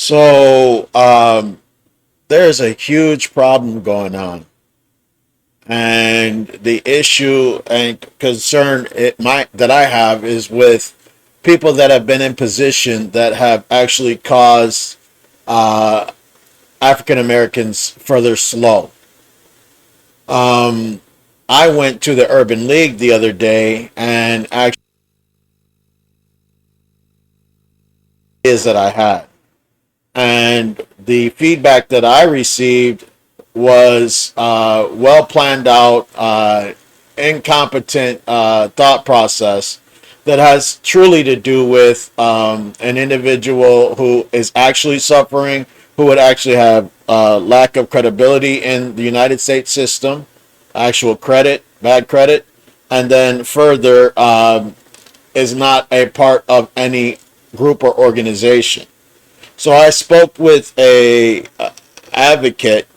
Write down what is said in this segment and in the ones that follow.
So there's a huge problem going on, and the issue and concern that I have is with people that have been in position that have actually caused uh, African Americans further slow. Um, I went to the Urban League the other day, and actually is that I had. And the feedback that I received was well planned out, incompetent thought process that has truly to do with an individual who is actually suffering, who would actually have lack of credibility in the United States system, actual credit, bad credit, and then further is not a part of any group or organization. So I spoke with a advocate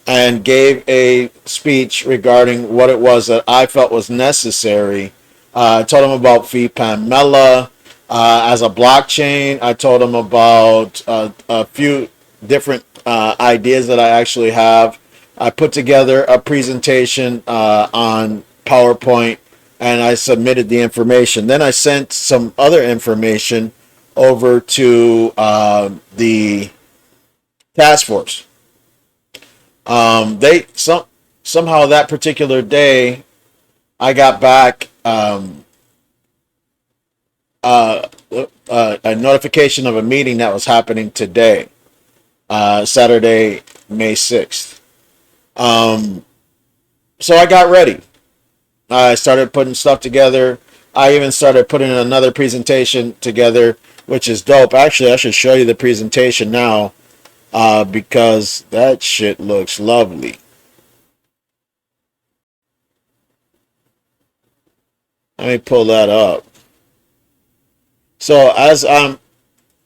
and gave a speech regarding what it was that I felt was necessary. I told him about fee Pamela as a blockchain. I told him about a few different ideas that I actually have. I put together a presentation on PowerPoint and I submitted the information. Then I sent some other information over to the task force. They somehow that particular day I got back uh, a notification of a meeting that was happening today, Saturday, May 6th. Um, so I got ready. I started putting stuff together. I even started putting another presentation together, which is dope. Actually, I should show you the presentation now because that shit looks lovely. Let me pull that up. So as I'm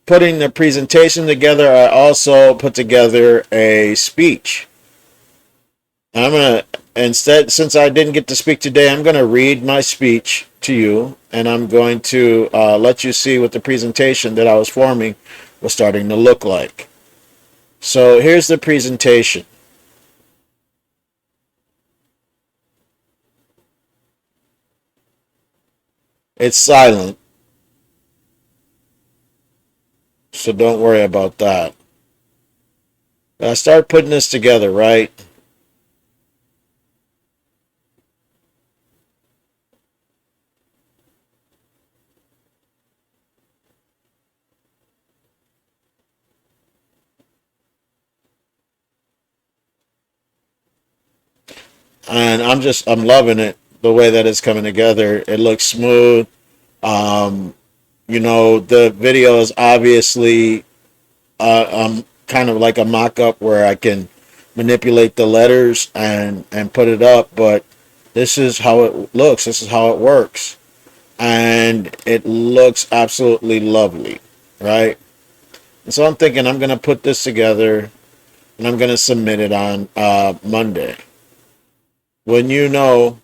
putting the presentation together, I also put together a speech. And I'm gonna instead, since I didn't get to speak today, I'm gonna read my speech to you, and I'm going to let you see what the presentation that I was forming was starting to look like. So here's the presentation. It's silent, so don't worry about that. I start putting this together, right? And I'm loving it the way that it's coming together. It looks smooth. Um, the video is obviously kind of like a mock-up where I can manipulate the letters and put it up, but this is how it looks. This is how it works, and it looks absolutely lovely, right? And so I'm thinking I'm gonna put this together and I'm gonna submit it on Monday. When you know,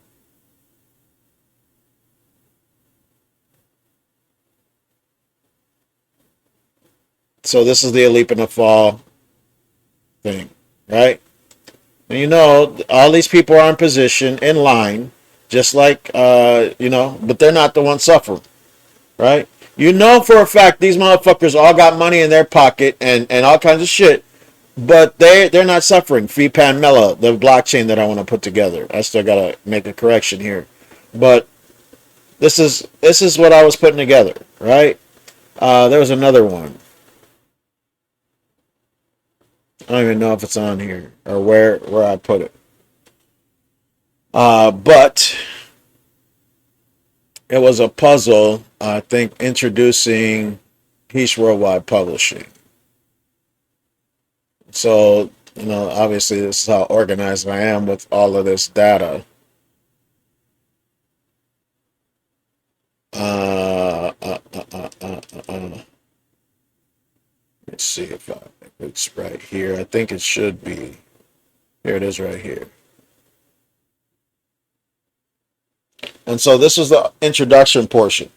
so this is the A Leap in the Fall thing, right? And all these people are in position, in line, just like, but they're not the ones suffering, right? You know for a fact these motherfuckers all got money in their pocket and all kinds of shit, but they're not suffering. Fee Pamela, the blockchain that I want to put together. I still gotta make a correction here. But this is what I was putting together, right? There was another one. I don't even know if it's on here or where I put it. But it was a puzzle, I think, introducing Peace Worldwide Publishing. So, obviously, this is how organized I am with all of this data. Let's see if it's right here. I think it should be. Here it is right here. And so this is the introduction portion.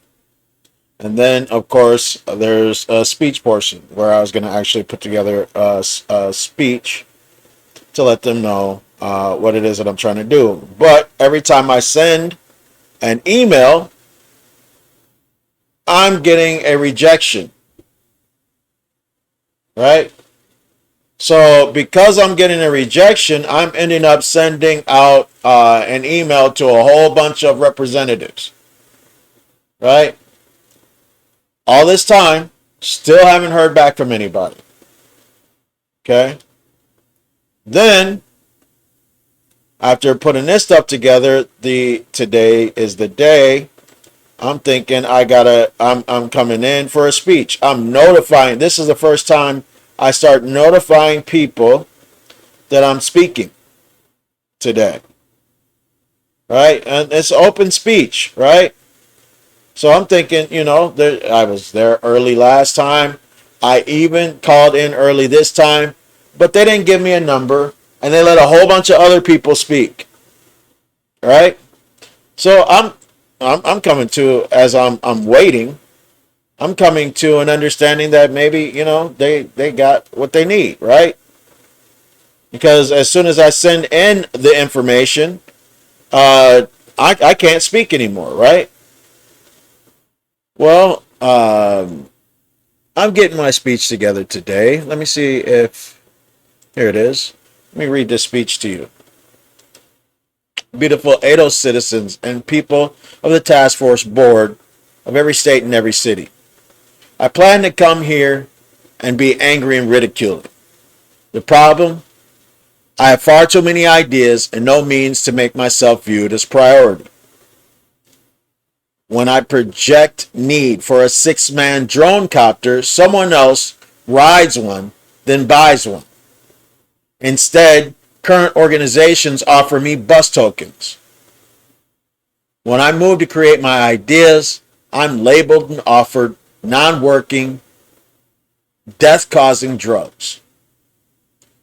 And then, of course, there's a speech portion where I was going to actually put together a speech to let them know what it is that I'm trying to do. But every time I send an email, I'm getting a rejection, right? So because I'm getting a rejection, I'm ending up sending out an email to a whole bunch of representatives, right? All this time, still haven't heard back from anybody. Okay. Then, after putting this stuff together, today is the day. I'm thinking I'm coming in for a speech. I'm notifying. This is the first time I start notifying people that I'm speaking today. Right? And it's open speech, right? So I'm thinking, I was there early last time. I even called in early this time, but they didn't give me a number, and they let a whole bunch of other people speak. Right? So I'm coming to, as I'm waiting, I'm coming to an understanding that maybe, they got what they need, right? Because as soon as I send in the information, I can't speak anymore, right? Well, I'm getting my speech together today. Let me see if, here it is. Let me read this speech to you. Beautiful ADO citizens and people of the task force board of every state and every city. I plan to come here and be angry and ridiculed. The problem? I have far too many ideas and no means to make myself viewed as priority. When I project need for a 6-man drone copter, someone else rides one, then buys one. Instead, current organizations offer me bus tokens. When I move to create my ideas, I'm labeled and offered non-working, death-causing drugs.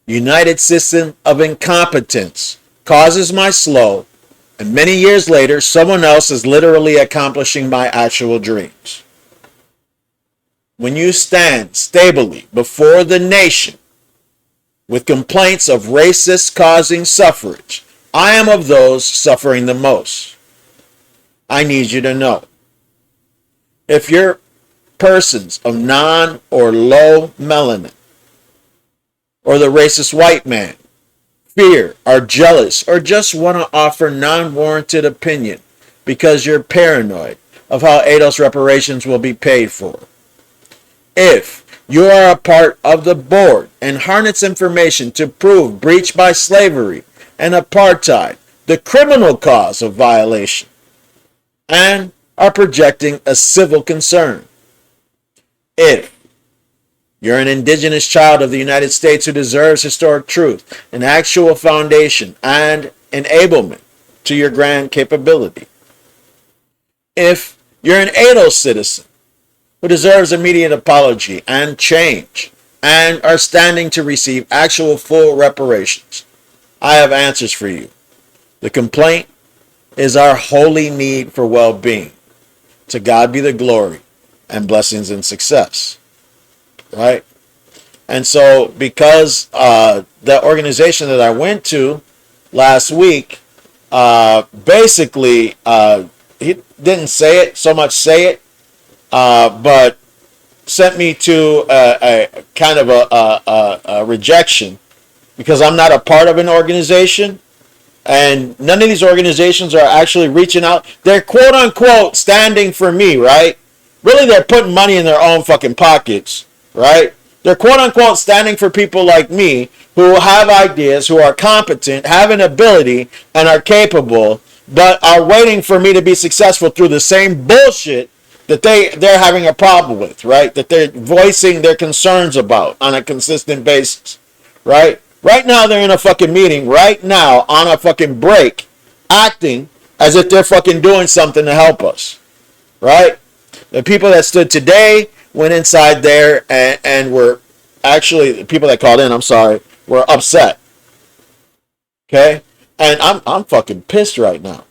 United system of incompetence causes my slow, and many years later, someone else is literally accomplishing my actual dreams. When you stand stably before the nation with complaints of racists causing suffrage, I am of those suffering the most. I need you to know. If you're persons of non or low melanin, or the racist white man, fear, are jealous, or just want to offer non-warranted opinion because you're paranoid of how ADOS reparations will be paid for. If you are a part of the board and harness information to prove breach by slavery and apartheid, the criminal cause of violation, and are projecting a civil concern. If you're an indigenous child of the United States who deserves historic truth, an actual foundation, and enablement to your grand capability. If you're an ADO citizen who deserves immediate apology and change, and are standing to receive actual full reparations, I have answers for you. The complaint is our holy need for well-being. To God be the glory and blessings and success. Right? And so because the organization that I went to last week, basically, he didn't say it, but sent me to a kind of a rejection because I'm not a part of an organization. And none of these organizations are actually reaching out. They're quote unquote standing for me, right? Really, they're putting money in their own fucking pockets, right? They're quote unquote standing for people like me who have ideas, who are competent, have an ability, and are capable, but are waiting for me to be successful through the same bullshit that they're having a problem with, right? That they're voicing their concerns about on a consistent basis, right? Right now, they're in a fucking meeting, right now, on a fucking break, acting as if they're fucking doing something to help us, right? The people that stood today went inside there and were actually, the people that called in, I'm sorry, were upset, okay? And I'm fucking pissed right now.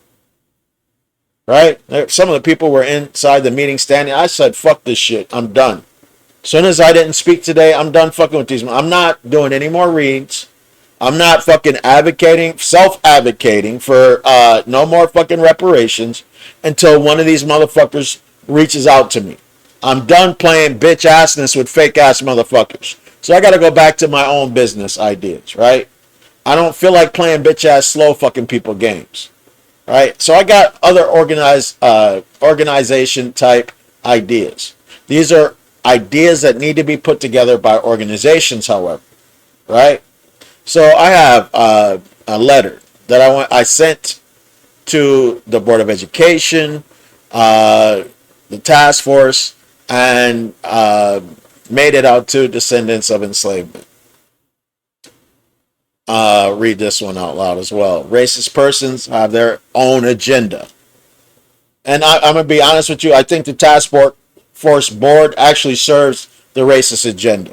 right? Some of the people were inside the meeting standing. I said, fuck this shit. I'm done. As soon as I didn't speak today, I'm done fucking with these. I'm not doing any more reads. I'm not fucking self-advocating for no more fucking reparations until one of these motherfuckers reaches out to me. I'm done playing bitch assness with fake ass motherfuckers. So I got to go back to my own business ideas, right? I don't feel like playing bitch ass slow fucking people games, right? So I got other organization type ideas. These are ideas that need to be put together by organizations, however, right? So I have a letter that I sent to the Board of Education, the task force, and made it out to descendants of enslavement. Read this one out loud as well. Racist persons have their own agenda. And I'm going to be honest with you, I think the task force board actually serves the racist agenda.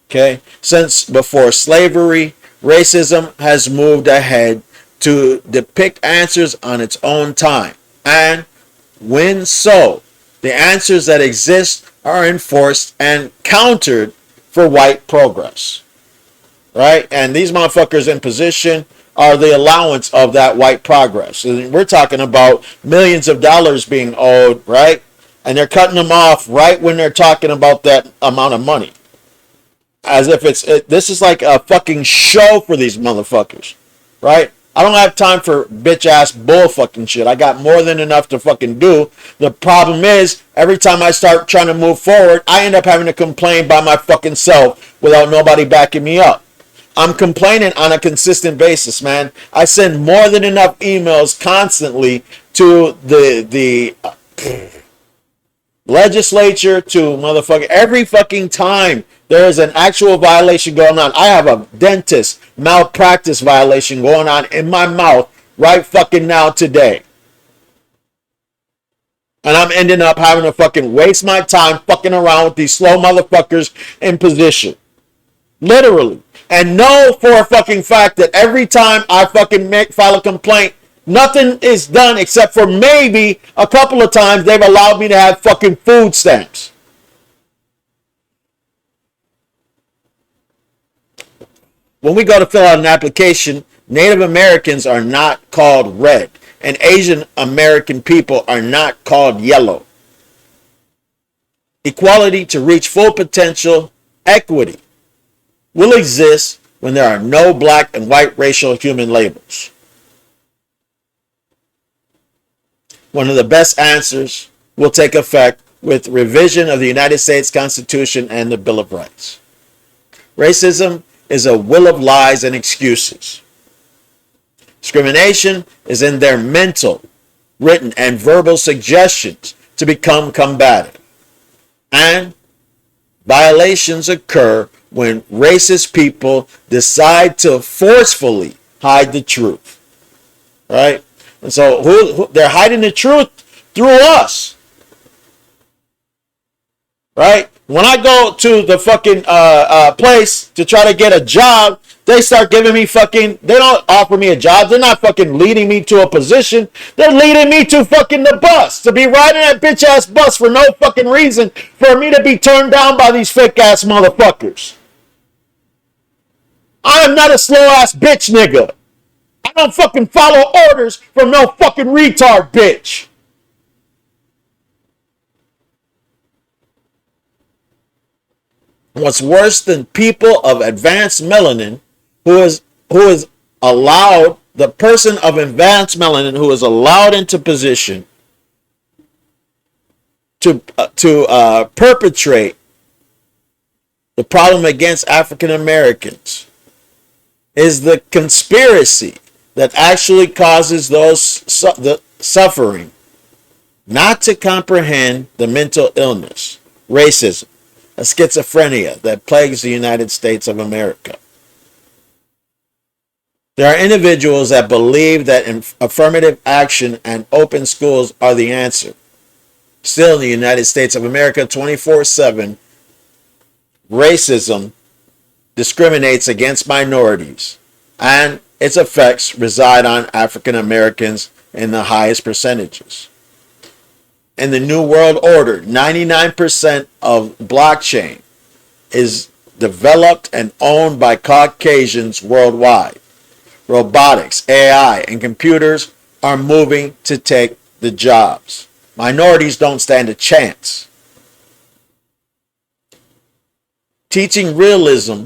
Okay? Since before slavery, racism has moved ahead to depict answers on its own time. And when so, the answers that exist are enforced and countered for white progress. Right? And these motherfuckers in position are the allowance of that white progress. And we're talking about millions of dollars being owed, right? And they're cutting them off right when they're talking about that amount of money. As if this is like a fucking show for these motherfuckers, right? I don't have time for bitch ass bull fucking shit. I got more than enough to fucking do. The problem is, every time I start trying to move forward, I end up having to complain by my fucking self without nobody backing me up. I'm complaining on a consistent basis, man. I send more than enough emails constantly to the legislature, to motherfucking every fucking time there is an actual violation going on. I have a dentist malpractice violation going on in my mouth right fucking now today. And I'm ending up having to fucking waste my time fucking around with these slow motherfuckers in position. Literally. And know for a fucking fact that every time I fucking file a complaint, nothing is done except for maybe a couple of times they've allowed me to have fucking food stamps. When we go to fill out an application, Native Americans are not called red, and Asian American people are not called yellow. Equality to reach full potential, equity, will exist when there are no black and white racial human labels. One of the best answers will take effect with revision of the United States Constitution and the Bill of Rights. Racism is a will of lies and excuses. Discrimination is in their mental, written, and verbal suggestions to become combative. And violations occur when racist people decide to forcefully hide the truth. Right? And so they're hiding the truth through us. Right? When I go to the fucking place to try to get a job, they start giving me fucking, they don't offer me a job. They're not fucking leading me to a position. They're leading me to fucking the bus, to be riding that bitch ass bus for no fucking reason, for me to be turned down by these fake ass motherfuckers. I am not a slow ass bitch nigga. I don't fucking follow orders from no fucking retard bitch. What's worse than people of advanced melanin who is allowed, the person of advanced melanin who is allowed into position to perpetrate the problem against African Americans is the conspiracy that actually causes the suffering not to comprehend the mental illness, racism, a schizophrenia that plagues the United States of America. There are individuals that believe that affirmative action and open schools are the answer. Still, in the United States of America, 24/7, racism discriminates against minorities, and its effects reside on African Americans in the highest percentages. In the New World Order, 99% of blockchain is developed and owned by Caucasians worldwide. Robotics, AI, and computers are moving to take the jobs. Minorities don't stand a chance. Teaching realism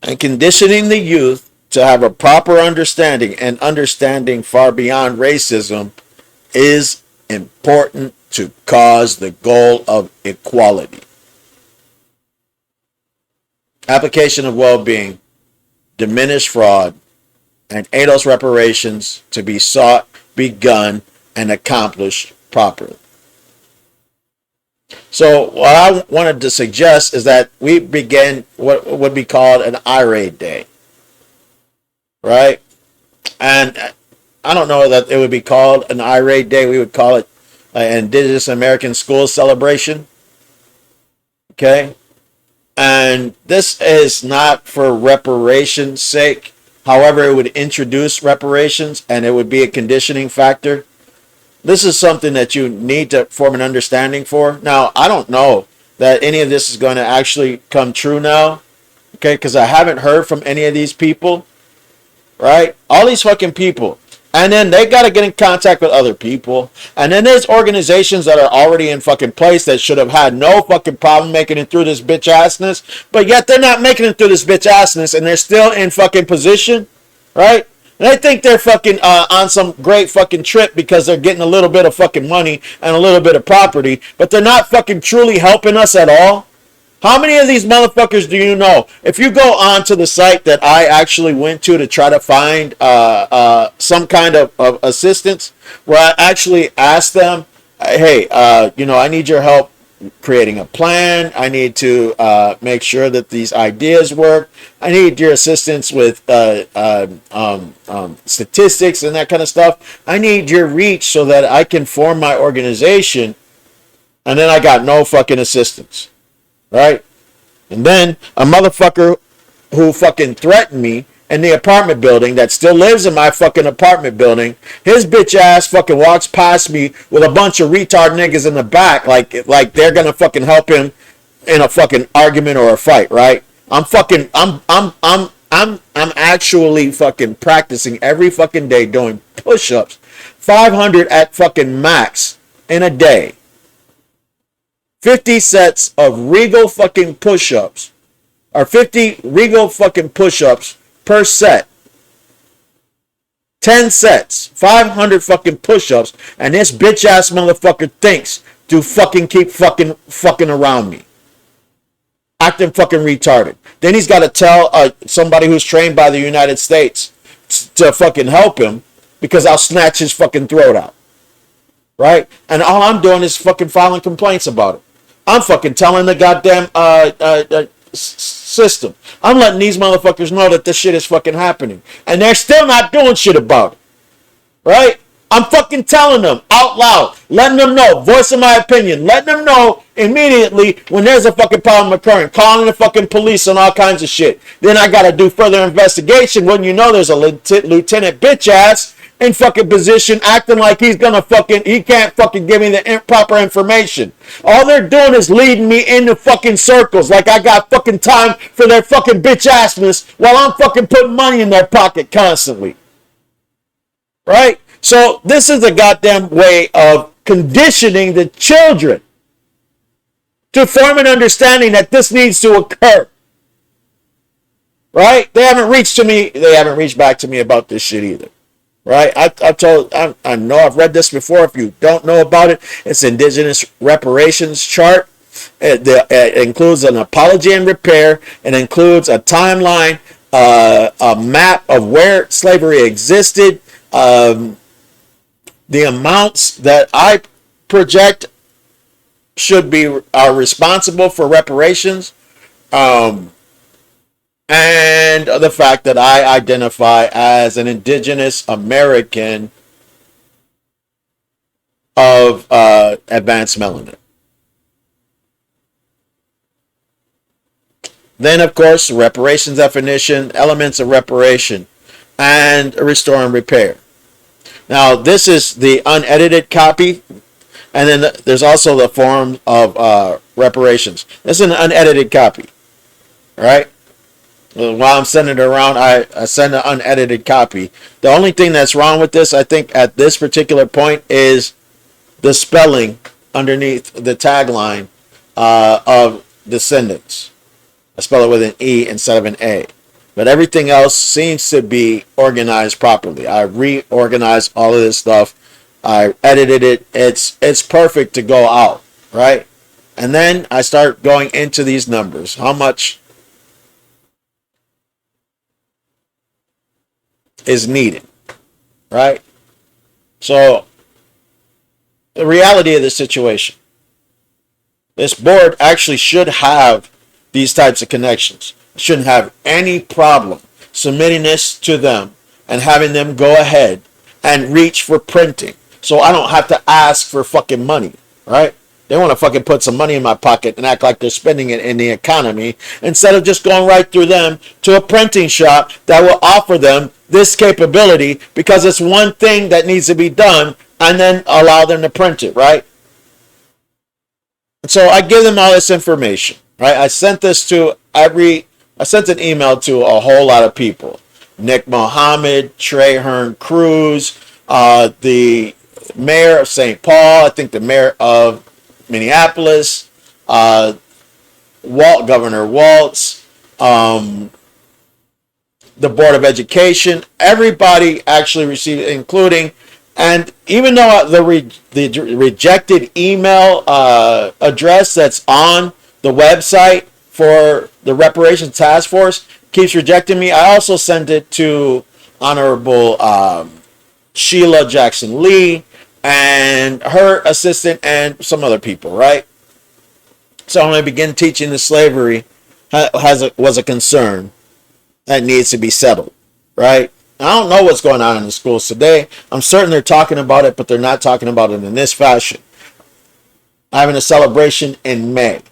and conditioning the youth to have a proper understanding and understanding far beyond racism is important to cause the goal of equality. Application of well-being, diminish fraud, and ADOS reparations to be sought, begun, and accomplished properly. So what I wanted to suggest is that we begin what would be called an irate day, right? And I don't know that it would be called an irate day. We would call it an Indigenous American School Celebration, okay? And this is not for reparations' sake. However, it would introduce reparations and it would be a conditioning factor. This is something that you need to form an understanding for. Now, I don't know that any of this is going to actually come true now, okay, because I haven't heard from any of these people, right? All these fucking people. And then they got to get in contact with other people. And then there's organizations that are already in fucking place that should have had no fucking problem making it through this bitch assness. But yet they're not making it through this bitch assness and they're still in fucking position, right? And they think they're fucking on some great fucking trip because they're getting a little bit of fucking money and a little bit of property. But they're not fucking truly helping us at all. How many of these motherfuckers do you know? If you go on to the site that I actually went to try to find some kind of assistance, where I actually asked them, hey, I need your help creating a plan. I need to make sure that these ideas work. I need your assistance with statistics and that kind of stuff. I need your reach so that I can form my organization. And then I got no fucking assistance. Right? And then a motherfucker who fucking threatened me in the apartment building that still lives in my fucking apartment building, his bitch ass fucking walks past me with a bunch of retard niggas in the back like they're gonna fucking help him in a fucking argument or a fight, right? I'm actually fucking practicing every fucking day doing push-ups, 500 at fucking max in a day. 50 sets of regal fucking push-ups, or 50 regal fucking push-ups per set. 10 sets, 500 fucking push-ups, and this bitch-ass motherfucker thinks to fucking keep fucking around me. Acting fucking retarded. Then he's got to tell somebody who's trained by the United States to fucking help him because I'll snatch his fucking throat out. Right? And all I'm doing is fucking filing complaints about it. I'm fucking telling the goddamn system. I'm letting these motherfuckers know that this shit is fucking happening. And they're still not doing shit about it. Right? I'm fucking telling them out loud. Letting them know. Voicing my opinion. Letting them know immediately when there's a fucking problem occurring. Calling the fucking police and all kinds of shit. Then I gotta do further investigation when you know there's a lieutenant bitch ass in fucking position acting like he can't fucking give me the improper information. All they're doing is leading me into fucking circles like I got fucking time for their fucking bitch assness while I'm fucking putting money in their pocket constantly. Right? So this is a goddamn way of conditioning the children to form an understanding that this needs to occur. Right? They haven't reached back to me about this shit either. Right? I know I've read this before. If you don't know about it, it's Indigenous reparations chart. It includes an apology and repair. It includes a timeline, a map of where slavery existed, the amounts that I project are responsible for reparations, and the fact that I identify as an Indigenous American of advanced melanin. Then, of course, reparations definition, elements of reparation, and restore and repair. Now, this is the unedited copy, and then there's also the form of reparations. This is an unedited copy, right? While I'm sending it around, I send an unedited copy. The only thing that's wrong with this, I think, at this particular point is the spelling underneath the tagline of descendants. I spell it with an E instead of an A. But everything else seems to be organized properly. I reorganized all of this stuff. I edited it. It's perfect to go out, right? And then I start going into these numbers. How much is needed, right? So the reality of the situation, this board actually should have these types of connections. It shouldn't have any problem submitting this to them and having them go ahead and reach for printing. So I don't have to ask for fucking money, right? They want to fucking put some money in my pocket and act like they're spending it in the economy instead of just going right through them to a printing shop that will offer them this capability because it's one thing that needs to be done and then allow them to print it, right? And so I give them all this information, right? I sent an email to a whole lot of people. Nick Mohammed, Trey Hearn Cruz, the mayor of St. Paul, I think the mayor of Minneapolis, Governor Waltz, the Board of Education, everybody actually received it, including, and even though the rejected email address that's on the website for the Reparations Task Force keeps rejecting me, I also sent it to Honorable Sheila Jackson Lee and her assistant and some other people, right? So when I began teaching the slavery was a concern that needs to be settled, right? I don't know what's going on in the schools today. I'm certain they're talking about it, but they're not talking about it in this fashion. Having a celebration in May,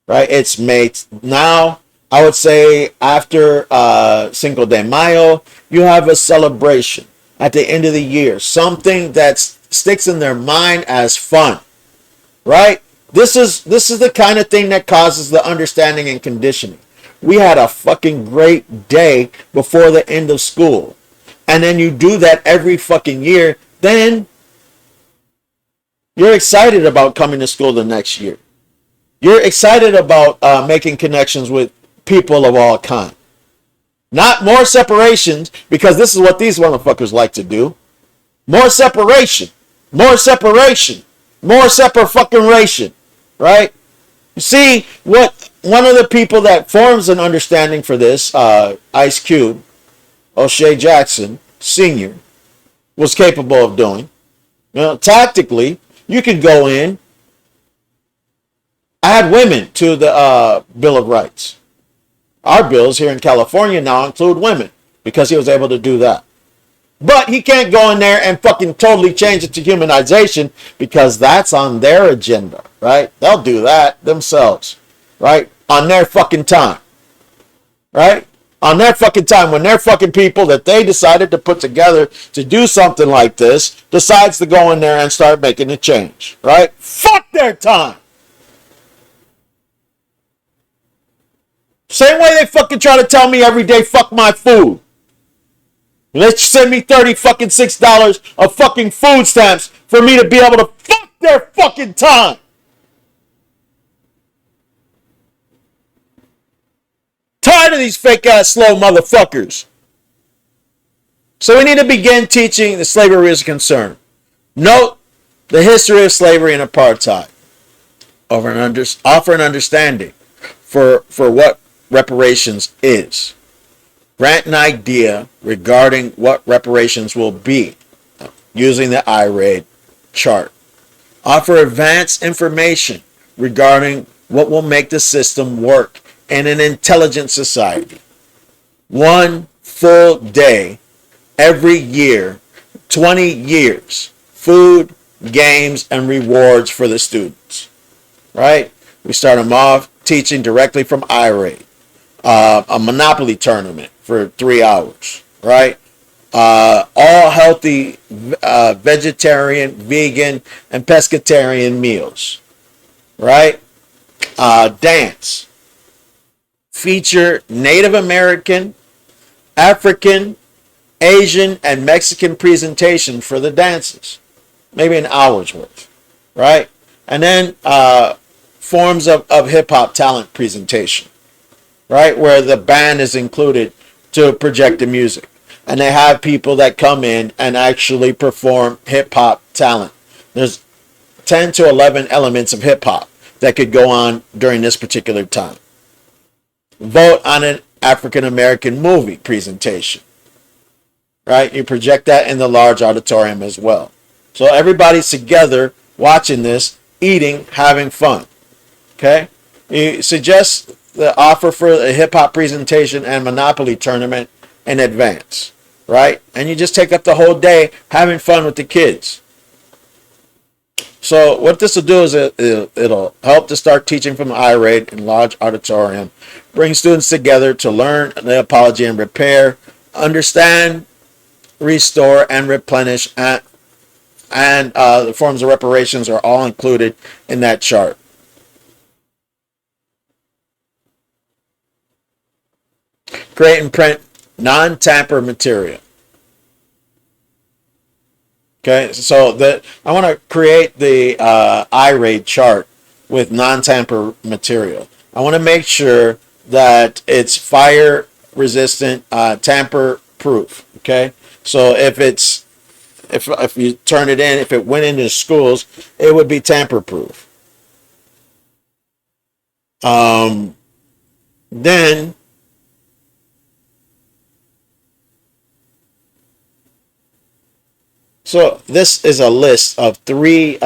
right? It's May now. I would say after Cinco de Mayo, you have a celebration at the end of the year, something that sticks in their mind as fun, right? This is the kind of thing that causes the understanding and conditioning. We had a fucking great day before the end of school, and then you do that every fucking year, then you're excited about coming to school the next year. You're excited about making connections with people of all kinds. Not more separations, because this is what these motherfuckers like to do. More separation. More separation. More separation. Right? You see, what one of the people that forms an understanding for this, Ice Cube, O'Shea Jackson, Sr., was capable of doing. You know, tactically, you could go in, add women to the Bill of Rights. Our bills here in California now include women because he was able to do that. But he can't go in there and fucking totally change it to humanization because that's on their agenda, right? They'll do that themselves, right? On their fucking time, right? On their fucking time, when their fucking people that they decided to put together to do something like this decides to go in there and start making a change, right? Fuck their time. Same way they fucking try to tell me every day, fuck my food. Let's send me $36 of fucking food stamps for me to be able to fuck their fucking time. Tired of these fake ass slow motherfuckers. So we need to begin teaching the slavery is a concern. Note the history of slavery and apartheid. Offer an understanding for what reparations is. Grant an idea regarding what reparations will be using the IRAID chart. Offer advanced information regarding what will make the system work in an intelligent society. 1 full day every year, 20 years, food, games, and rewards for the students. Right? We start them off teaching directly from IRAID. A Monopoly tournament for 3 hours, right? all healthy vegetarian, vegan, and pescatarian meals, right? Dance. Feature Native American, African, Asian, and Mexican presentation for the dances. Maybe an hour's worth, right? And then forms of hip hop talent presentation, right? Where the band is included to project the music. And they have people that come in and actually perform hip hop talent. There's 10 to 11 elements of hip hop that could go on during this particular time. Vote on an African American movie presentation, right? You project that in the large auditorium as well. So everybody's together watching this, eating, having fun. Okay? You suggest the offer for a hip hop presentation and Monopoly tournament in advance, right? And you just take up the whole day having fun with the kids. So what this will do is it'll help to start teaching from iRate in large auditorium, bring students together to learn the apology and repair, understand, restore, and replenish, and the forms of reparations are all included in that chart. Create and print non-tamper material. Okay, so I want to create the iRate chart with non-tamper material. I want to make sure that it's fire resistant, tamper proof. Okay, so if you turn it in, if it went into schools, it would be tamper proof. Then so this is a list of 3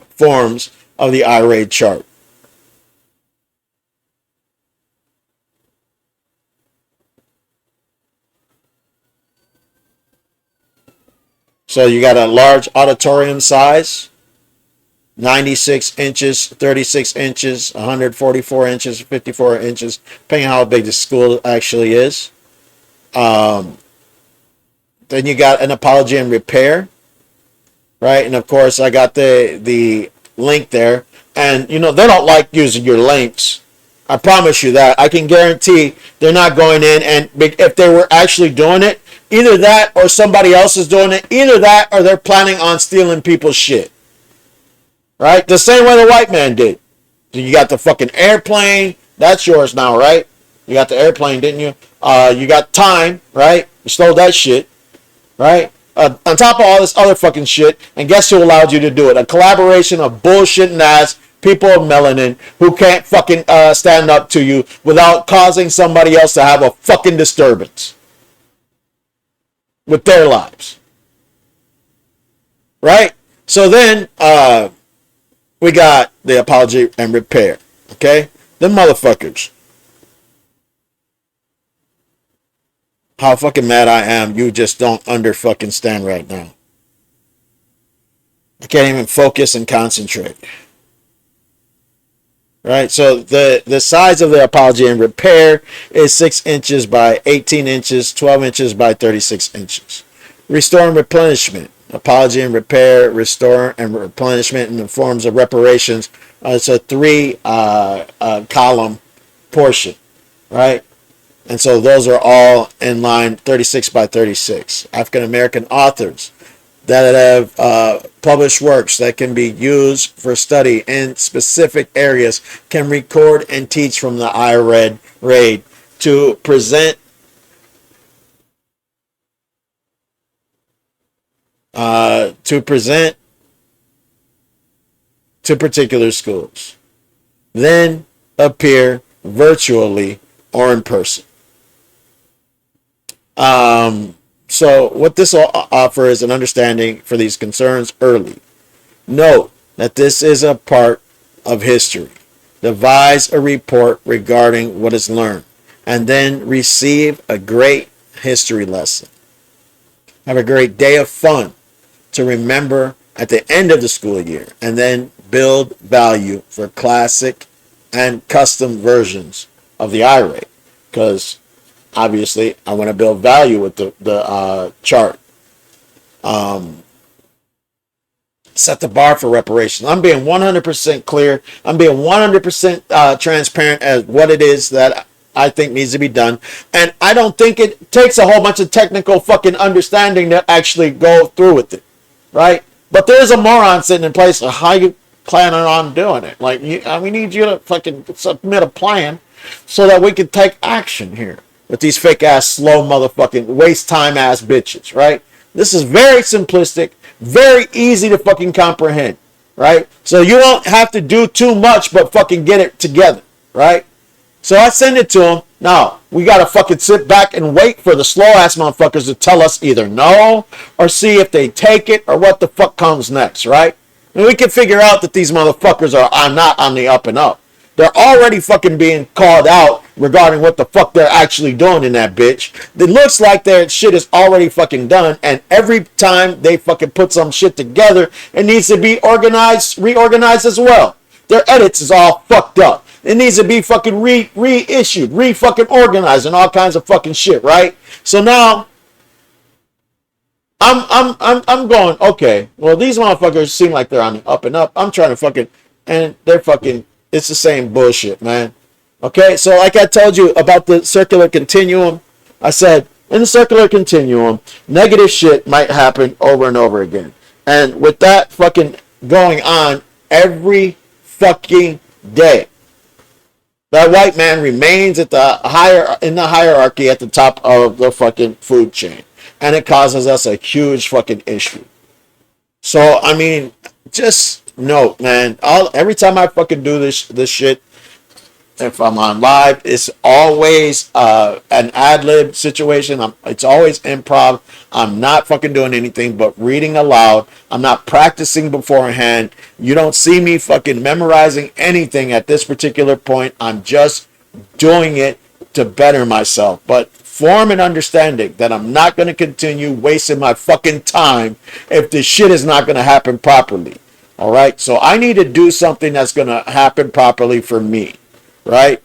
forms of the iRate chart. So you got a large auditorium size, 96 inches, 36 inches, 144 inches, 54 inches, depending on how big the school actually is. Then you got an apology and repair, right? And of course, I got the link there. And, they don't like using your links. I promise you that. I can guarantee they're not going in. And if they were actually doing it, either that or somebody else is doing it. Either that or they're planning on stealing people's shit. Right? The same way the white man did. You got the fucking airplane. That's yours now, right? You got the airplane, didn't you? You got time, right? You stole that shit. Right? On top of all this other fucking shit. And guess who allowed you to do it? A collaboration of bullshitting ass people of melanin who can't fucking stand up to you without causing somebody else to have a fucking disturbance with their lives. Right? So then we got the apology and repair. Okay? Them motherfuckers. How fucking mad I am, you just don't under fucking stand right now. I can't even focus and concentrate. Right, so the size of the apology and repair is 6 inches by 18 inches, 12 inches by 36 inches. Restore and replenishment. Apology and repair, restore and replenishment in the forms of reparations. It's a 3 column portion, right? And so those are all in line 36 by 36. African American authors that have published works that can be used for study in specific areas can record and teach from the iRate to present to particular schools, then appear virtually or in person. So what this will offer is an understanding for these concerns early. Note that this is a part of history. Devise a report regarding what is learned, and then receive a great history lesson. Have a great day of fun to remember at the end of the school year, and then build value for classic and custom versions of the iRate. Because obviously, I want to build value with the chart. Set the bar for reparations. I'm being 100% clear. I'm being 100% transparent as what it is that I think needs to be done. And I don't think it takes a whole bunch of technical fucking understanding to actually go through with it, right? But there's a moron sitting in place of how you planning on doing it. Like, we need you to fucking submit a plan so that we can take action here with these fake ass, slow motherfucking waste time ass bitches, right? This is very simplistic, very easy to fucking comprehend, right? So you don't have to do too much but fucking get it together, right? So I send it to them. Now, we got to fucking sit back and wait for the slow-ass motherfuckers to tell us either no or see if they take it or what the fuck comes next, right? And we can figure out that these motherfuckers are not on the up and up. They're already fucking being called out regarding what the fuck they're actually doing in that bitch. It looks like their shit is already fucking done, and every time they fucking put some shit together, it needs to be reorganized as well. Their edits is all fucked up. It needs to be fucking reissued, fucking organized, and all kinds of fucking shit, right? So now I'm going, okay, well, these motherfuckers seem like they're on the up and up. I'm trying to fucking, and they're fucking, it's the same bullshit, man. Okay, so like I told you about the circular continuum, I said, in the circular continuum, negative shit might happen over and over again. And with that fucking going on every fucking day, that white man remains in the hierarchy at the top of the fucking food chain. And it causes us a huge fucking issue. So, I mean, just note, man, every time I fucking do this shit, if I'm on live, it's always an ad-lib situation. It's always improv. I'm not fucking doing anything but reading aloud. I'm not practicing beforehand. You don't see me fucking memorizing anything at this particular point. I'm just doing it to better myself. But form an understanding that I'm not going to continue wasting my fucking time if this shit is not going to happen properly. All right? So I need to do something that's going to happen properly for me. Right?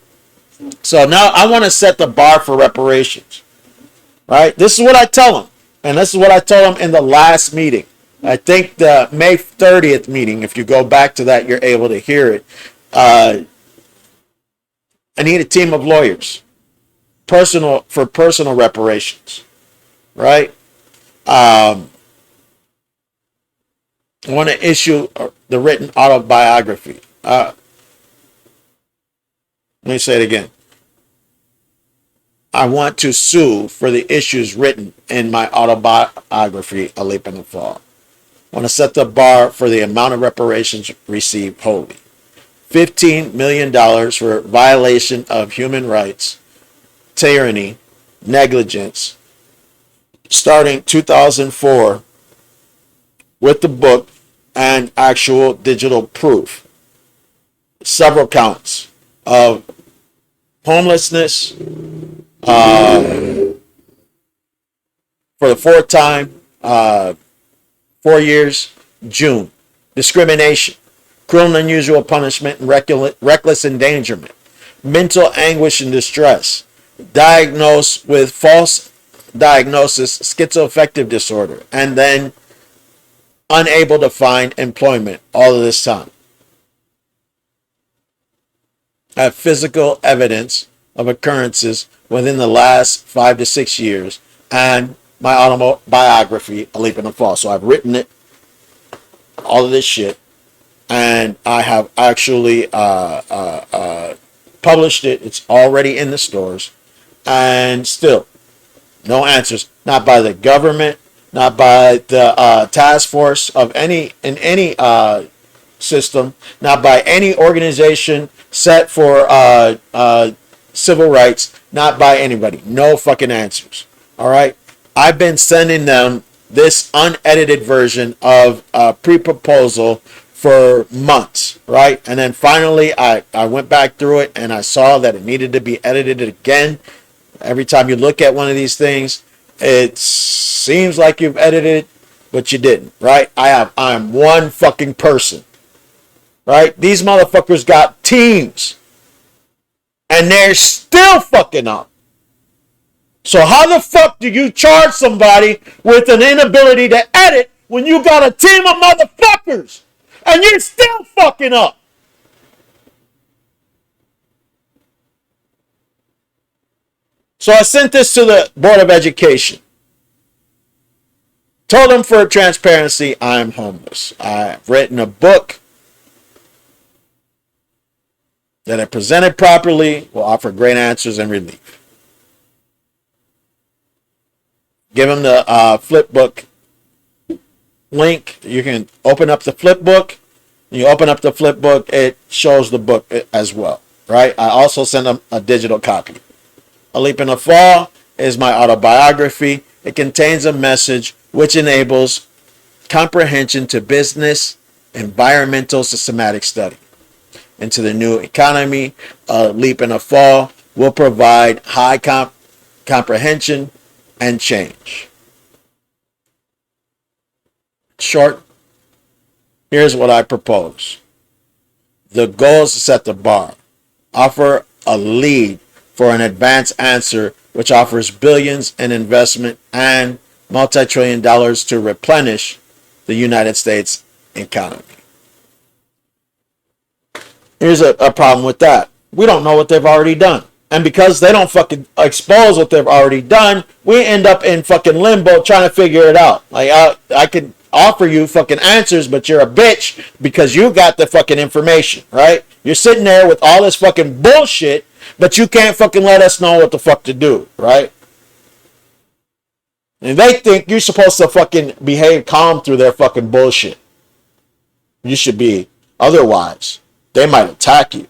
So now I want to set the bar for reparations. Right? This is what I tell them. And this is what I told them in the last meeting. I think the May 30th meeting, if you go back to that, you're able to hear it. I need a team of lawyers. Personal reparations. Right? I want to issue the written autobiography. Let me say it again. I want to sue for the issues written in my autobiography, A Leap in the Fall. I want to set the bar for the amount of reparations received wholly. $15 million for violation of human rights, tyranny, negligence, starting 2004 with the book and actual digital proof. Several counts of homelessness for the fourth time, 4 years, June. Discrimination, cruel and unusual punishment, and reckless endangerment. Mental anguish and distress. Diagnosed with false diagnosis, schizoaffective disorder. And then unable to find employment all of this time. I have physical evidence of occurrences within the last 5 to 6 years and my autobiography, A Leap in the Fall. So I've written it, all of this shit, and I have actually published it. It's already in the stores, and still no answers. Not by the government, not by the task force of any system, not by any organization set for civil rights, not by anybody. No fucking answers. All right. I've been sending them this unedited version of pre-proposal for months, right? And then finally I went back through it and I saw that it needed to be edited again. Every time you look at one of these things, it seems like you've edited it, but you didn't, right? I'm one fucking person, right? These motherfuckers got teams and they're still fucking up. So how the fuck do you charge somebody with an inability to edit when you got a team of motherfuckers and you're still fucking up? So I sent this to the Board of Education. Told them for transparency, I'm homeless. I've written a book that I presented properly will offer great answers and relief. Give them the flipbook link. You can open up the flipbook. You open up the flipbook, it shows the book as well, right? I also send them a digital copy. A Leap in the Fall is my autobiography. It contains a message which enables comprehension to business, environmental, systematic study. Into the new economy, A Leap in the Fall will provide high comprehension and change. Short, here's what I propose. The goal is to set the bar. Offer a lead for an advanced answer which offers billions in investment and multi-trillion dollars to replenish the United States economy. Here's a problem with that. We don't know what they've already done. And because they don't fucking expose what they've already done, we end up in fucking limbo trying to figure it out. Like, I could offer you fucking answers, but you're a bitch because you got the fucking information, right? You're sitting there with all this fucking bullshit, but you can't fucking let us know what the fuck to do, right? And they think you're supposed to fucking behave calm through their fucking bullshit. You should be otherwise. They might attack you,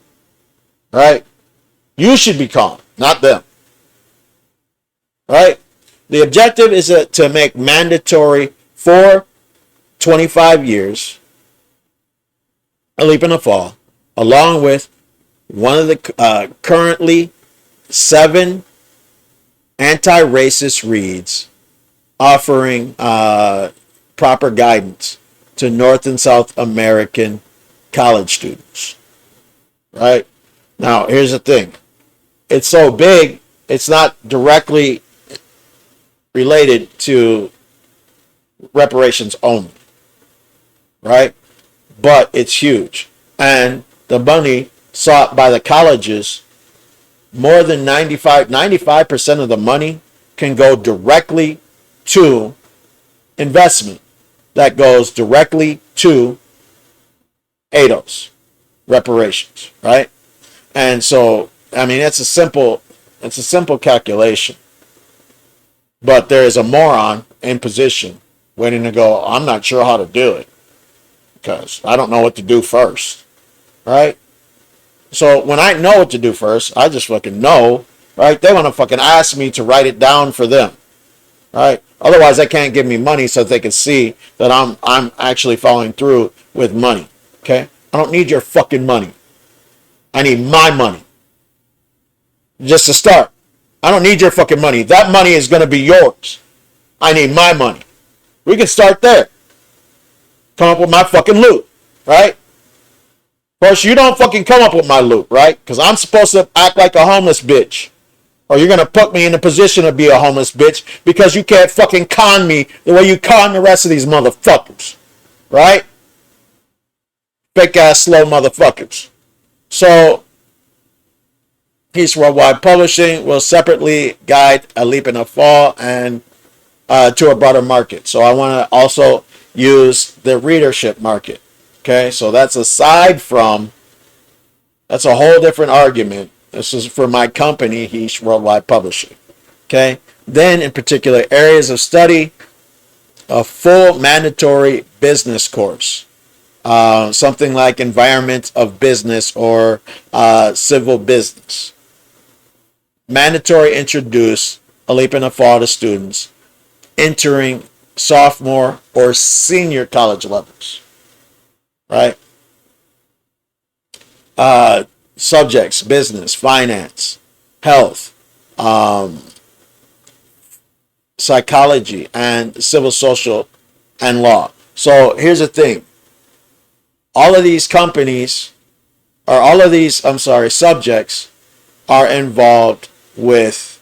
right? You should be calm, not them. Right? The objective is to make mandatory for 25 years, A Leap in the Fall, along with one of the currently 7 anti-racist reads offering proper guidance to North and South American college students. Right? Now, here's the thing. It's so big, it's not directly related to reparations only, right? But it's huge. And the money sought by the colleges, more than 95% of the money can go directly to investment that goes directly to ADOS, reparations, right? And so, I mean, it's a simple calculation. But there is a moron in position waiting to go, I'm not sure how to do it because I don't know what to do first, right? So when I know what to do first, I just fucking know, right? They want to fucking ask me to write it down for them, right? Otherwise, they can't give me money so that they can see that I'm actually following through with money, okay? I don't need your fucking money. I need my money. Just to start. I don't need your fucking money. That money is going to be yours. I need my money. We can start there. Come up with my fucking loot, right? Of course, you don't fucking come up with my loot, right? Because I'm supposed to act like a homeless bitch. Or you're going to put me in a position to be a homeless bitch because you can't fucking con me the way you con the rest of these motherfuckers, right? Fake ass slow motherfuckers. So, Peace Worldwide Publishing will separately guide A Leap in the Fall and to a broader market. So I want to also use the readership market. Okay, so that's aside from, that's a whole different argument. This is for my company, Peace Worldwide Publishing. Okay, then in particular areas of study, a full mandatory business course. Something like environment of business or civil business. Mandatory introduce A Leap in the Fall to students entering sophomore or senior college levels. Right? Subjects, business, finance, health, psychology, and civil, social, and law. So here's the thing. All of these companies, or all of these, subjects are involved with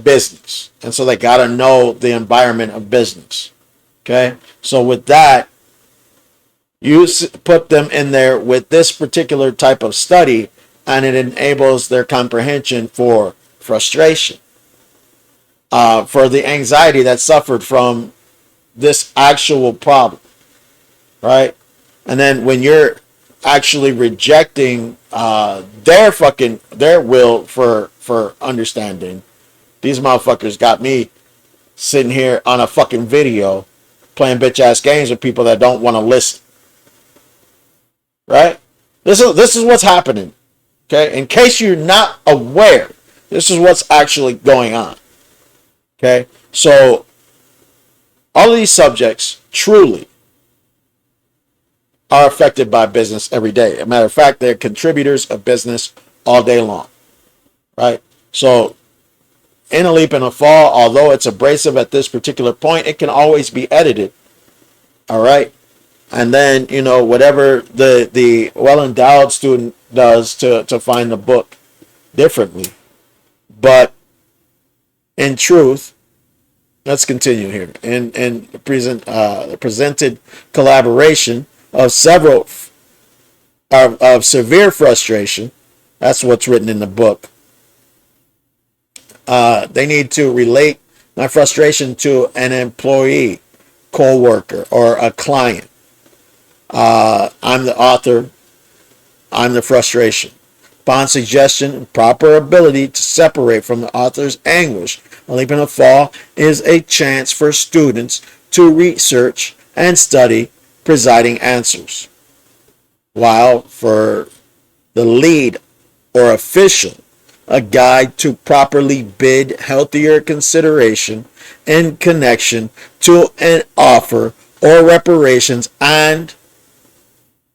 business. And so they got to know the environment of business. Okay. So with that, you put them in there with this particular type of study, and it enables their comprehension for frustration, for the anxiety that suffered from this actual problem, right? And then when you're actually rejecting their will for understanding, these motherfuckers got me sitting here on a fucking video playing bitch ass games with people that don't want to listen. Right? This is what's happening. Okay? In case you're not aware, this is what's actually going on. Okay? So all of these subjects truly are affected by business every day. As a matter of fact, they're contributors of business all day long. Right? So in a leap and a fall, although it's abrasive at this particular point, it can always be edited. All right? And then, whatever the well-endowed student does to find the book differently. But in truth, let's continue here. In the presented collaboration of several of severe frustration, that's what's written in the book. They need to relate my frustration to an employee, co-worker, or a client. I'm the author. I'm the frustration. Upon suggestion and proper ability to separate from the author's anguish, a leap and a fall is a chance for students to research and study presiding answers. While for the lead or official, a guide to properly bid healthier consideration in connection to an offer or reparations and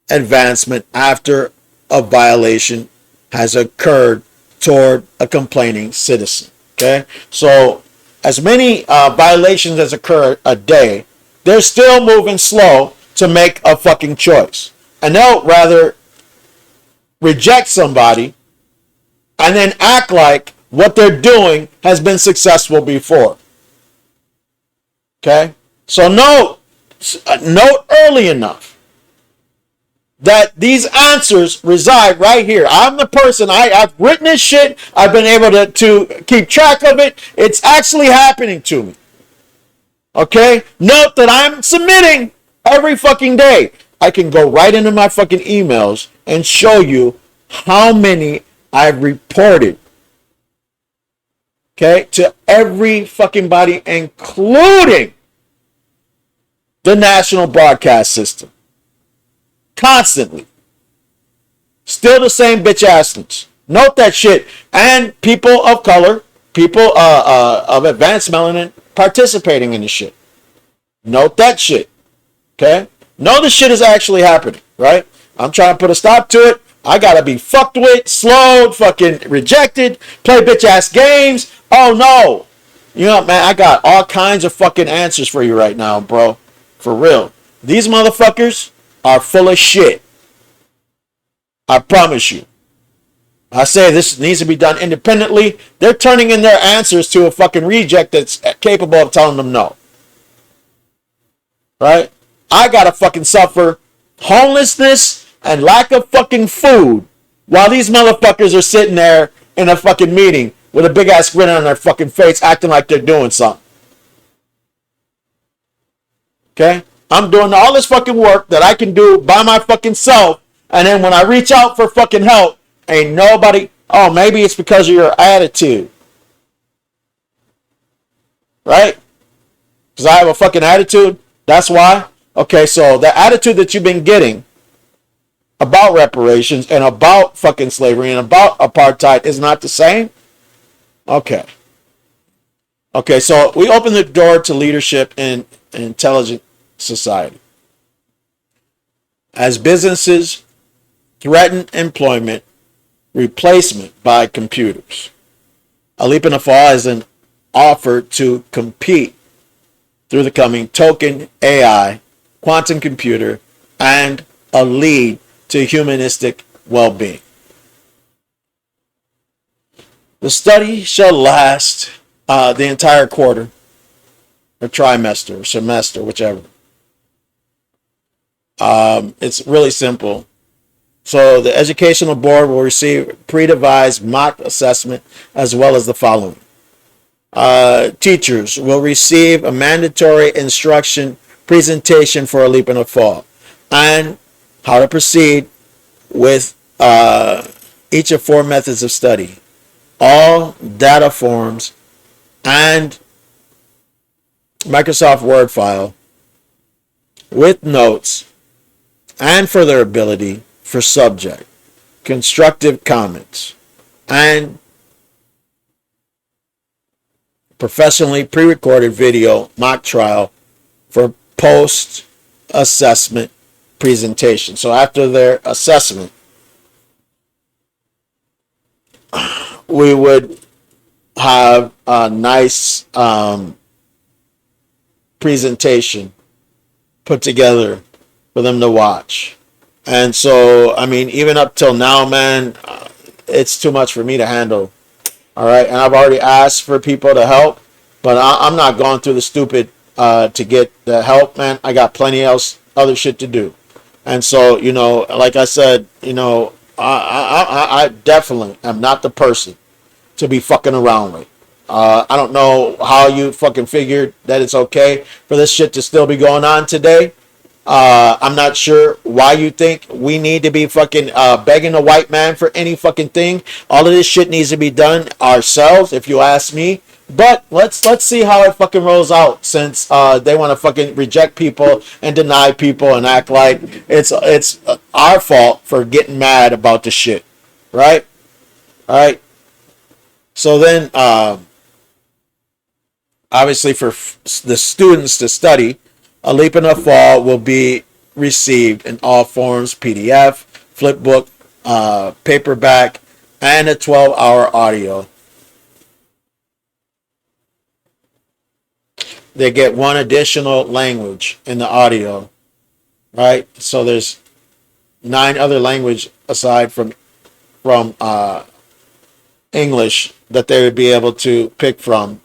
advancement after a violation has occurred toward a complaining citizen. Okay, so as many violations as occur a day, they're still moving slow to make a fucking choice, and they'll rather reject somebody and then act like what they're doing has been successful before. Okay, so note early enough that these answers reside right here. I'm the person, I've written this shit. I've been able to keep track of it. It's actually happening to me. Okay? Note that I'm submitting every fucking day. I can go right into my fucking emails and show you how many I've reported. Okay? To every fucking body, including the national broadcast system. Constantly. Still the same bitch assness. Note that shit. And people of color, people of advanced melanin participating in the shit. Note that shit. Okay? Know the shit is actually happening, right? I'm trying to put a stop to it. I gotta be fucked with, slowed, fucking rejected, play bitch ass games. Oh no. Man, I got all kinds of fucking answers for you right now, bro. For real. These motherfuckers are full of shit. I promise you. I say this needs to be done independently. They're turning in their answers to a fucking reject that's capable of telling them no. Right? I gotta fucking suffer homelessness and lack of fucking food while these motherfuckers are sitting there in a fucking meeting with a big ass grin on their fucking face acting like they're doing something. Okay? I'm doing all this fucking work that I can do by my fucking self, and then when I reach out for fucking help, ain't nobody, oh, maybe it's because of your attitude. Right? Because I have a fucking attitude? That's why? Okay, so the attitude that you've been getting about reparations and about fucking slavery and about apartheid is not the same? Okay. Okay, so we open the door to leadership in an intelligent society. As businesses threaten employment replacement by computers, a leap and a fall is an offer to compete through the coming token AI, quantum computer, and a lead to humanistic well-being. The study shall last the entire quarter or trimester or semester, whichever. It's really simple. So the educational board will receive pre-devised mock assessment as well as the following. Teachers will receive a mandatory instruction presentation for a leap and a fall and how to proceed with each of four methods of study, all data forms, and Microsoft Word file with notes and further ability for subject, constructive comments, and professionally pre-recorded video mock trial for post-assessment presentation. So after their assessment, we would have a nice presentation put together for them to watch. And so, I mean, even up till now, man, it's too much for me to handle. All right. And I've already asked for people to help, but I'm not going through the stupid to get the help, man. I got plenty else, other shit to do. And so, like I said, I definitely am not the person to be fucking around with. I don't know how you fucking figured that it's okay for this shit to still be going on today. I'm not sure why you think we need to be fucking begging a white man for any fucking thing. All of this shit needs to be done ourselves, if you ask me. But let's see how it fucking rolls out, since they want to fucking reject people and deny people and act like it's our fault for getting mad about the shit, right? All right. So then, obviously, for the students to study, a leap and a fall will be received in all forms: PDF, flipbook, paperback, and a 12-hour audio. They get one additional language in the audio, right? So there's 9 other language aside from English that they would be able to pick from.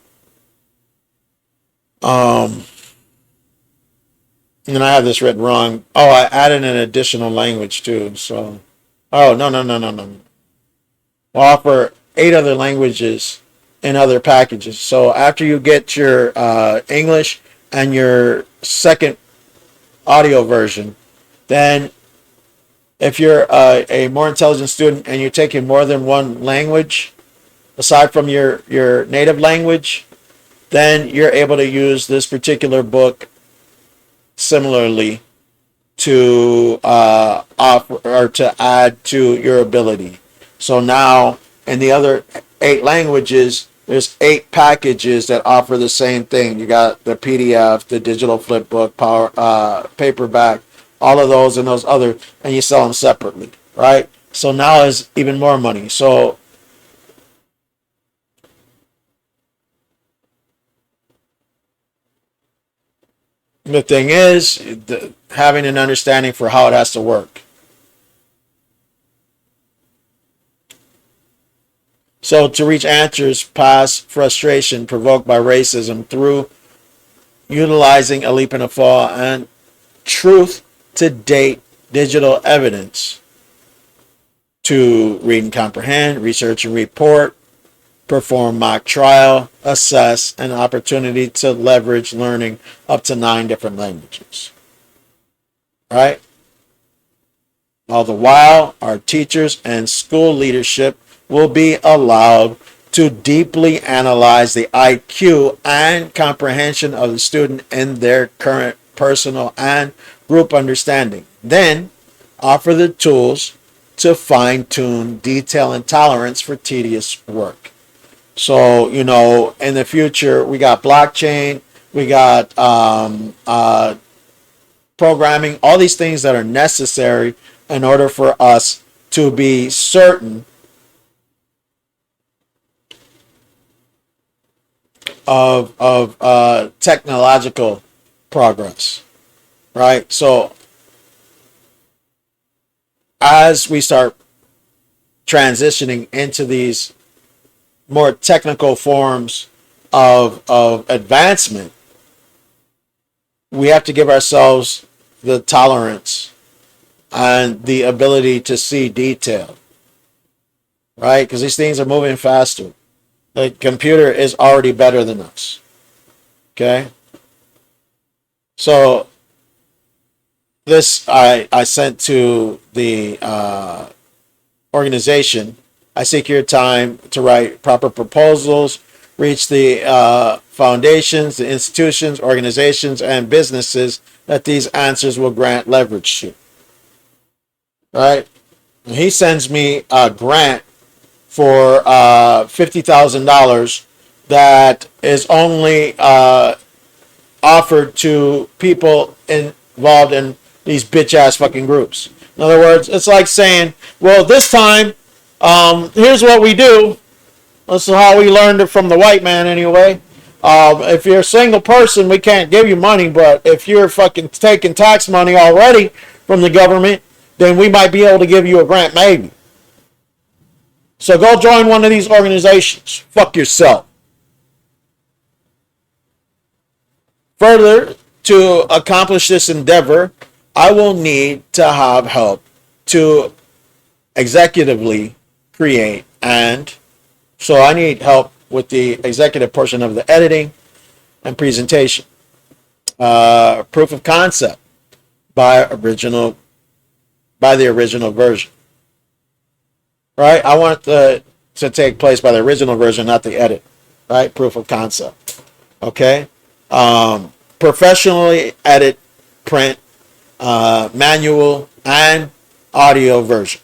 And I have this written wrong. Oh, I added an additional language too. So, oh, no. We'll offer 8 other languages in other packages. So after you get your English and your second audio version, then if you're a more intelligent student and you're taking more than one language aside from your native language, then you're able to use this particular book similarly to offer or to add to your ability. So now in the other 8 languages, there's 8 packages that offer the same thing. You got the PDF, the digital flipbook, paperback, all of those and those other, and you sell them separately, right? So now is even more money. So the thing is, having an understanding for how it has to work. So to reach answers past frustration provoked by racism through utilizing a leap and a fall and truth to date digital evidence to read and comprehend, research and report, perform mock trial, assess, and opportunity to leverage learning up to 9 different languages. Right? All the while, our teachers and school leadership will be allowed to deeply analyze the IQ and comprehension of the student in their current personal and group understanding. Then, offer the tools to fine-tune detail and tolerance for tedious work. So, in the future, we got blockchain, we got programming, all these things that are necessary in order for us to be certain of technological progress, right? So as we start transitioning into these more technical forms of advancement, we have to give ourselves the tolerance and the ability to see detail, right? Because these things are moving faster. The computer is already better than us. Okay, so this I sent to the organization. I seek your time to write proper proposals, reach the foundations, the institutions, organizations, and businesses that these answers will grant leverage to. Right? And he sends me a grant for $50,000 that is only offered to people involved in these bitch ass fucking groups. In other words, it's like saying, well, this time, here's what we do. This is how we learned it from the white man anyway. If you're a single person, we can't give you money, but if you're fucking taking tax money already from the government, then we might be able to give you a grant, maybe. So go join one of these organizations. Fuck yourself. Further, to accomplish this endeavor, I will need to have help to executively create, and so I need help with the executive portion of the editing and presentation. Proof of concept by the original version. Right? I want to take place by the original version, not the edit. Right? Proof of concept. Okay? Professionally edit, print, manual, and audio version.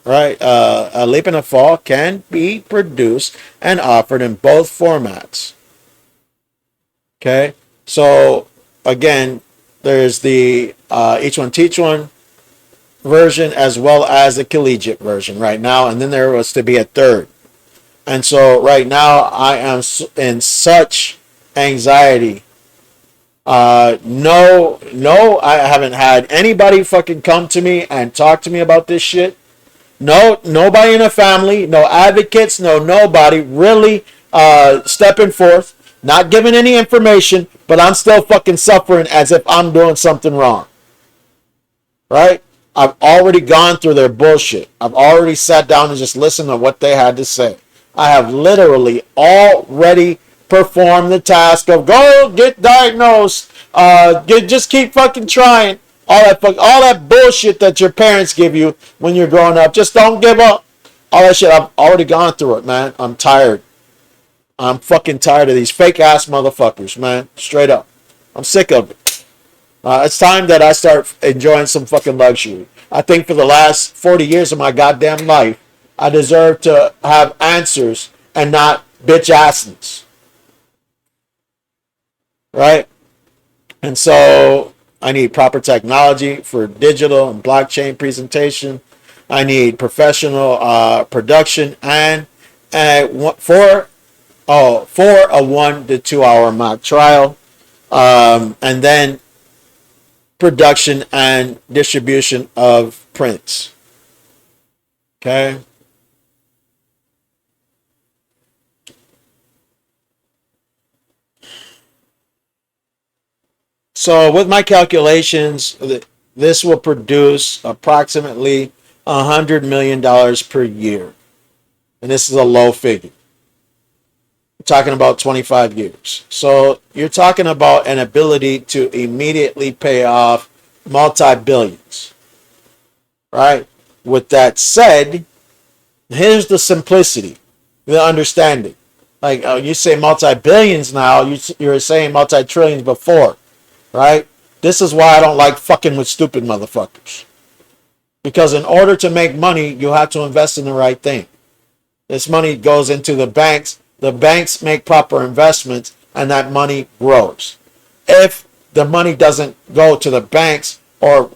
Right? A Leap and a Fall can be produced and offered in both formats. Okay? So, again, there's the Each One Teach One version as well as the collegiate version right now, and then there was to be a third. And so right now I am in such anxiety. No, I haven't had anybody fucking come to me and talk to me about this shit. No, nobody in the family, no advocates, no nobody really stepping forth, not giving any information, but I'm still fucking suffering as if I'm doing something wrong. Right? I've already gone through their bullshit. I've already sat down and just listened to what they had to say. I have literally already performed the task of go get diagnosed. Just keep fucking trying. All that bullshit that your parents give you when you're growing up. Just don't give up. All that shit. I've already gone through it, man. I'm tired. I'm fucking tired of these fake ass motherfuckers, man. Straight up. I'm sick of it. It's time that I start enjoying some fucking luxury. I think for the last 40 years of my goddamn life, I deserve to have answers and not bitch assness. Right? And so I need proper technology for digital and blockchain presentation. I need professional production and for a 1 to 2 hour mock trial. And then production and distribution of prints. Okay. So with my calculations, this will produce approximately $100 million per year. And this is a low figure. We're talking about 25 years. So you're talking about an ability to immediately pay off multi-billions. Right? With that said, here's the simplicity, the understanding. Like you say multi-billions now, you were saying multi-trillions before. Right? This is why I don't like fucking with stupid motherfuckers. Because in order to make money, you have to invest in the right thing. This money goes into the banks. The banks make proper investments, and that money grows. If the money doesn't go to the banks or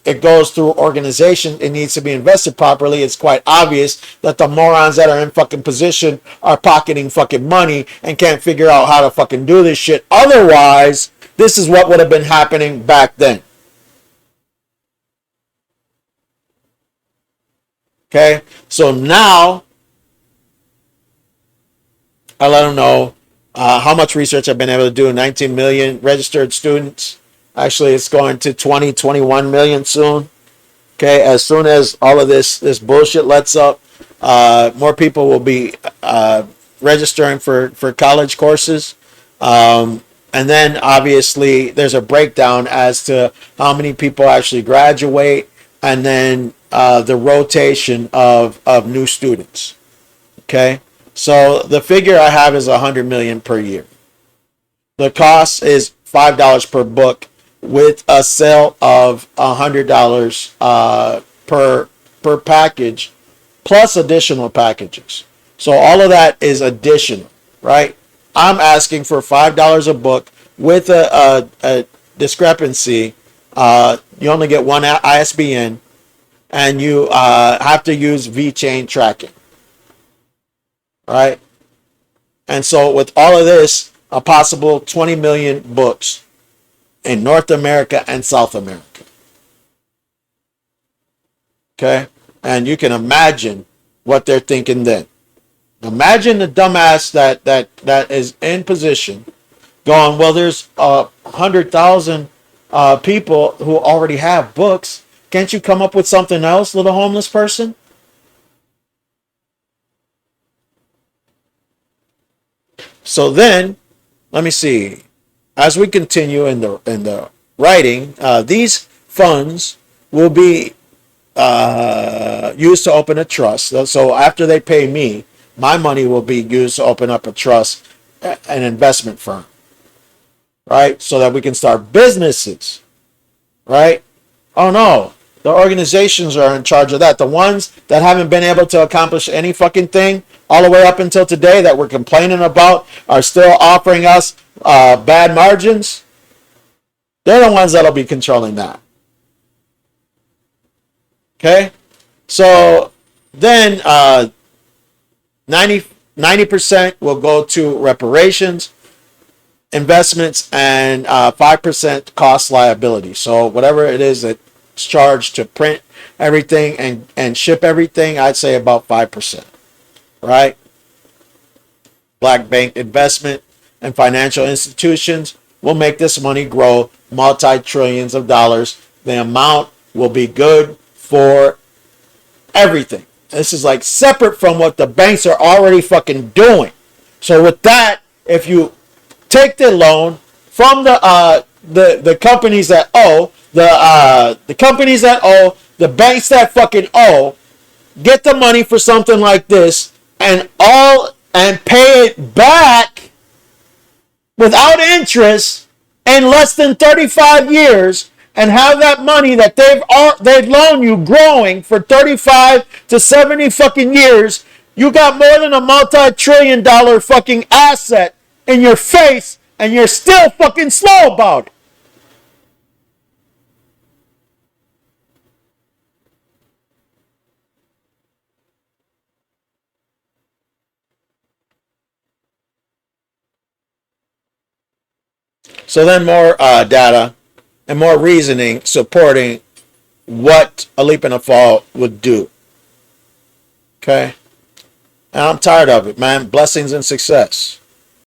it goes through organizations, it needs to be invested properly. It's quite obvious that the morons that are in fucking position are pocketing fucking money and can't figure out how to fucking do this shit. Otherwise, this is what would have been happening back then. Okay? So now, I let them know How much research I've been able to do? 19 million registered students. Actually, it's going to 20, 21 million soon. Okay, as soon as all of this bullshit lets up, more people will be registering for college courses. And then obviously there's a breakdown as to how many people actually graduate, and then the rotation of new students. Okay, so the figure I have is 100 million per year. The cost is $5 per book, with a sale of $100 per package, plus additional packages. So all of that is additional, right? I'm asking for $5 a book with a discrepancy. You only get one ISBN, and you have to use VChain tracking, right? And so with all of this, a possible 20 million books in North America and South America. Okay? And you can imagine what they're thinking then. Imagine the dumbass that is in position going, well, there's 100,000 people who already have books. Can't you come up with something else, little homeless person? So then, let me see. As we continue in the writing, these funds will be used to open a trust. So after they pay me, my money will be used to open up a trust, an investment firm, right? So that we can start businesses, right? Oh no, the organizations are in charge of that. The ones that haven't been able to accomplish any fucking thing all the way up until today that we're complaining about are still offering us bad margins. They're the ones that'll be controlling that. Okay? So then 90% will go to reparations, investments, and 5% cost liability. So whatever it is that's charged to print everything and ship everything, I'd say about 5%. Right? Black bank investment and financial institutions will make this money grow multi-trillions of dollars. The amount will be good for everything. This is like separate from what the banks are already fucking doing. So with that, if you take the loan from the companies that owe, the companies that owe, the banks that fucking owe, get the money for something like this and pay it back without interest in less than 35 years, and have that money that they've loaned you growing for 35 to 70 fucking years, you got more than a multi-trillion dollar fucking asset in your face, and you're still fucking slow about it. So then more data and more reasoning supporting what a leap and a fall would do. Okay? And I'm tired of it, man. Blessings and success.